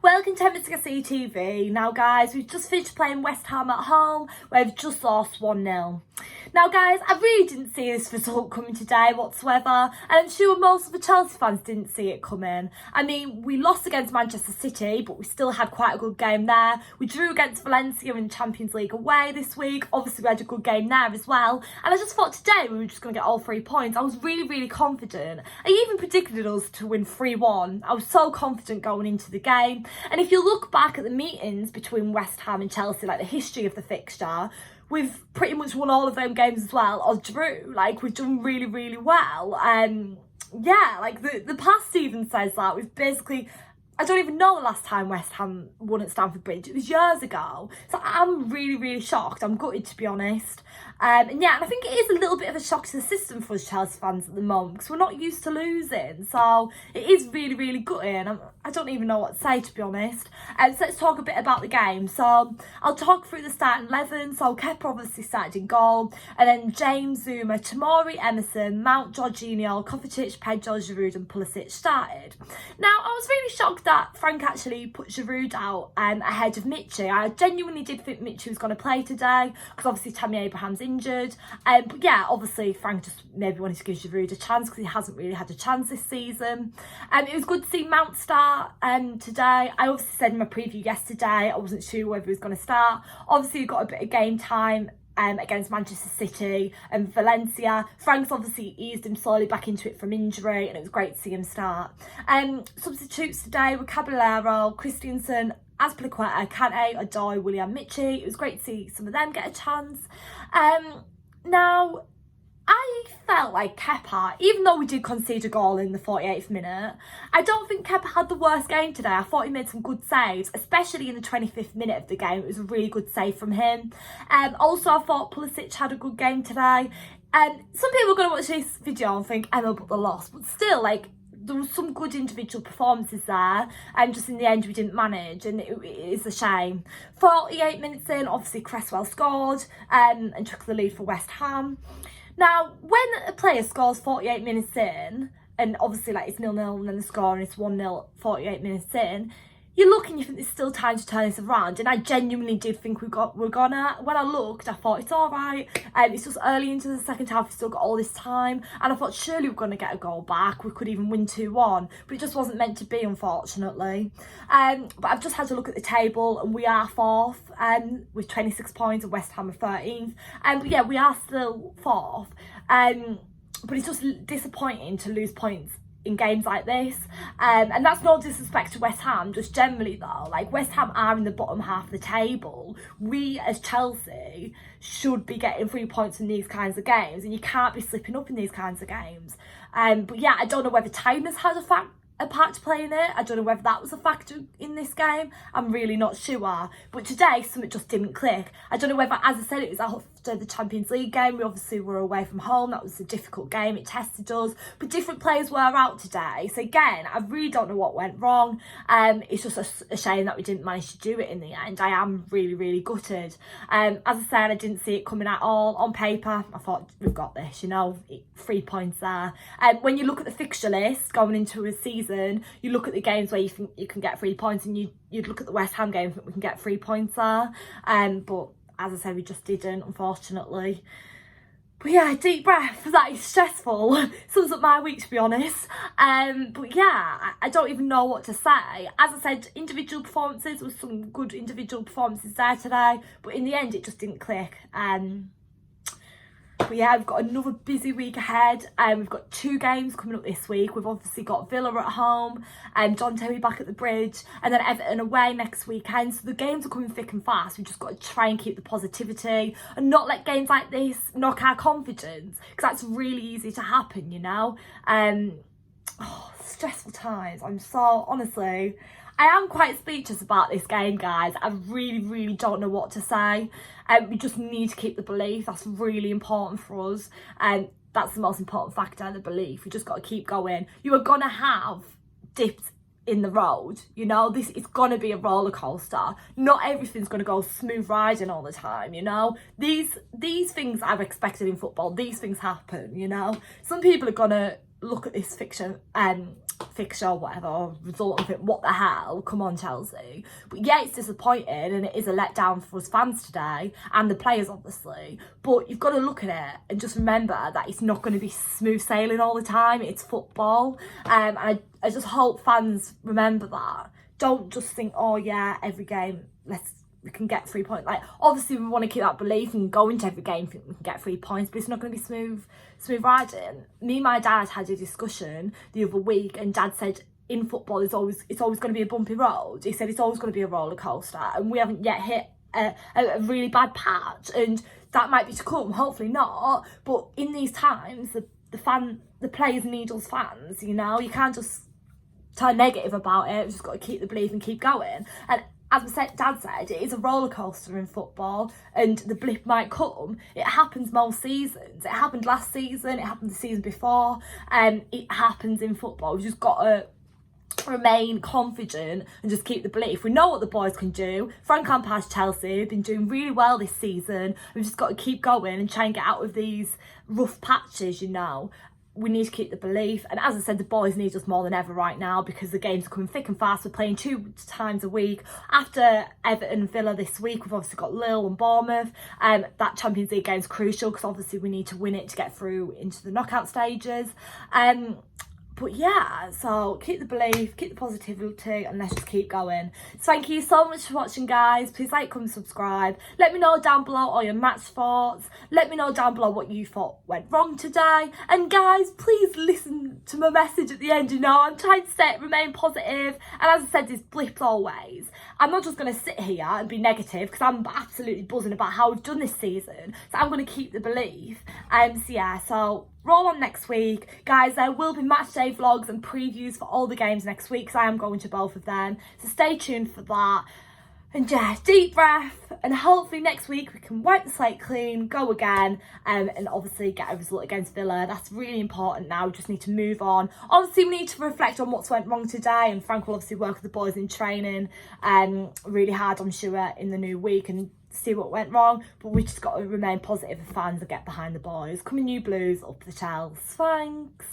Welcome to Embassy TV. Now guys, we've just finished playing West Ham at home. We've just lost 1-0. Now guys, I really didn't see this result coming today whatsoever, and I'm sure most of the Chelsea fans didn't see it coming. I mean, we lost against Manchester City, but we still had quite a good game there. We drew against Valencia in the Champions League away this week. Obviously we had a good game there as well, and I just thought today we were just going to get all 3 points. I was really confident. I even predicted us to win 3-1. I was so confident going into the game. And if you look back at the meetings between West Ham and Chelsea, like the history of the fixture, we've pretty much won all of them games as well, or drew. Like, we've done really well. Yeah, like the past even says that. We've basically, I don't even know the last time West Ham won at Stamford Bridge. It was years ago. So I'm really shocked. I'm gutted, to be honest. And yeah, and I think it is a little bit of a shock to the system for us Chelsea fans at the moment, because we're not used to losing. So it is really gutting. I don't even know what to say, to be honest. So let's talk a bit about the game. So I'll talk through the starting 11. So Kepa obviously started in goal. And then James, Zouma, Tomori, Emerson, Mount, Jorginho, Kovacic, Pedro, Giroud and Pulisic started. Now, I was really shocked that Frank actually put Giroud out ahead of Michy. I genuinely did think Michy was going to play today, because obviously Tammy Abraham's injured. But yeah, obviously Frank just maybe wanted to give Giroud a chance, because he hasn't really had a chance this season. It was good to see Mount start today. I obviously said in my preview yesterday I wasn't sure whether he was going to start. Obviously, he got a bit of game time against Manchester City and Valencia. Frank's obviously eased him slowly back into it from injury, and it was great to see him start. Substitutes today were Caballero, Christensen, Azpilicueta, Kante, Odoi, Willian, Michy. It was great to see some of them get a chance. Now, I felt like Kepa, even though we did concede a goal in the 48th minute, I don't think Kepa had the worst game today. I thought he made some good saves, especially in the 25th minute of the game. It was a really good save from him. Also, I thought Pulisic had a good game today. Some people are going to watch this video and think, Emma, but the loss. But still, like, there was some good individual performances there, and just in the end we didn't manage, and it is a shame. 48 minutes in, obviously Cresswell scored and took the lead for West Ham. Now, when a player scores 48 minutes in, and obviously like it's 0-0 and then the score and it's 1-0 48 minutes in, you look and you think there's still time to turn this around, and I genuinely did think we're gonna. When I looked, I thought it's all right. It's just early into the second half, we've still got all this time, and I thought surely we're gonna get a goal back. We could even win 2-1, but it just wasn't meant to be, unfortunately. But I've just had to look at the table, and we are fourth, with 26 points, and West Ham are 13th. But yeah, we are still fourth. But it's just disappointing to lose points in games like this, and that's no disrespect to West Ham, just generally though, like West Ham are in the bottom half of the table. We as Chelsea should be getting 3 points from these kinds of games, and you can't be slipping up in these kinds of games. But yeah, I don't know whether tiredness has a part to play in it. I don't know whether that was a factor in this game. I'm really not sure. But today, something just didn't click. I don't know whether, as I said, it was after the Champions League game. We obviously were away from home. That was a difficult game. It tested us. But different players were out today. So again, I really don't know what went wrong. It's just a shame that we didn't manage to do it in the end. I am really gutted. As I said, I didn't see it coming at all. On paper, I thought, we've got this, 3 points there. When you look at the fixture list going into a season, you look at the games where you think you can get 3 points, and you'd look at the West Ham game and think we can get 3 points there. But as I said, we just didn't, unfortunately. But yeah, deep breath. That is stressful. Sums up my week, to be honest. But yeah, I don't even know what to say. As I said, individual performances, there was some good individual performances there today, but in the end it just didn't click. But yeah, we've got another busy week ahead. We've got 2 games coming up this week. We've obviously got Villa at home, John Terry back at the Bridge, and then Everton away next weekend. So the games are coming thick and fast. We've just got to try and keep the positivity and not let games like this knock our confidence, because that's really easy to happen, Stressful times. I'm so, honestly, I am quite speechless about this game, guys. I really don't know what to say. We just need to keep the belief. That's really important for us. That's the most important factor, the belief. We just got to keep going. You are going to have dips in the road. This is going to be a roller coaster. Not everything's going to go smooth riding all the time, These things I've expected in football. These things happen, Some people are going to look at this fixture, whatever, or result of it, what the hell, come on Chelsea. But yeah, it's disappointing and it is a letdown for us fans today and the players obviously, but you've got to look at it and just remember that it's not going to be smooth sailing all the time. It's football, and I just hope fans remember that. Don't just think, oh yeah, every game we can get 3 points. Like, obviously we want to keep that belief and go into every game think we can get 3 points, but it's not going to be smooth riding. Me and my dad had a discussion the other week, and Dad said in football it's always going to be a bumpy road. He said it's always going to be a roller coaster, and we haven't yet hit a really bad patch, and that might be to come, hopefully not. But in these times, the players need us fans, you know. You can't just turn negative about it. We've just got to keep the belief and keep going. And as Dad said, it is a roller coaster in football, and the blip might come. It happens most seasons. It happened last season. It happened the season before. It happens in football. We've just got to remain confident and just keep the belief. We know what the boys can do. Frank Lampard's Chelsea have been doing really well this season. We've just got to keep going and try and get out of these rough patches, you know. We need to keep the belief, and as I said, the boys need us more than ever right now because the games are coming thick and fast. We're playing 2 times a week. After Everton and Villa this week, we've obviously got Lille and Bournemouth. That Champions League game is crucial because obviously we need to win it to get through into the knockout stages. But yeah, so keep the belief, keep the positivity, and let's just keep going. So thank you so much for watching, guys. Please like, comment, subscribe. Let me know down below all your match thoughts. Let me know down below what you thought went wrong today. And guys, please listen to my message at the end. You know, I'm trying to remain positive. And as I said, there's blips always. I'm not just going to sit here and be negative because I'm absolutely buzzing about how we've done this season. So I'm going to keep the belief. So yeah, so roll on next week. Guys, there will be match day vlogs and previews for all the games next week because I am going to both of them. So stay tuned for that. And yeah, deep breath, and hopefully next week we can wipe the slate clean, go again, and obviously get a result against Villa. That's really important now. We just need to move on. Obviously we need to reflect on what's went wrong today, and Frank will obviously work with the boys in training really hard, I'm sure, in the new week and see what went wrong. But we just got to remain positive as fans and get behind the boys. Come on, you Blues, up the Chels. Thanks.